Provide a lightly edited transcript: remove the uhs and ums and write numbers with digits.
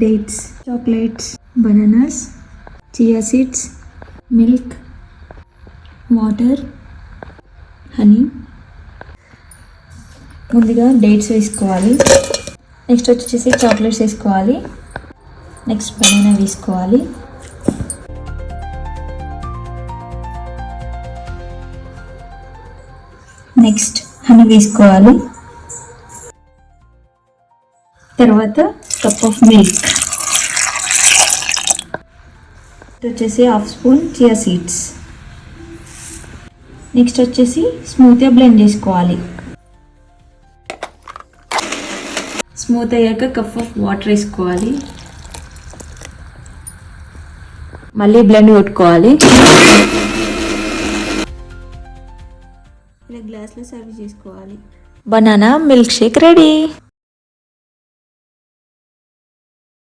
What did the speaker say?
Dates, chocolates, bananas, chia seeds, milk, water, honey. ముందుగా dates వేసుకోవాలి. Next వచ్చేసి chocolates వేసుకోవాలి. నెక్స్ట్ బనానా వేసుకోవాలి. నెక్స్ట్ హనీ వేసుకోవాలి. తర్వాత కప్ ఆఫ్ మిల్క్, వచ్చేసి half spoon chia seeds. Next వచ్చేసి స్మూత్గా బ్లెండ్ చేసుకోవాలి. స్మూత్ అయ్యాక కప్ ఆఫ్ వాటర్ వేసుకోవాలి. మళ్ళీ బ్లెండ్ కొట్టుకోవాలి. ఇలా గ్లాస్లో సర్వ్ చేసుకోవాలి. Banana milk shake ready.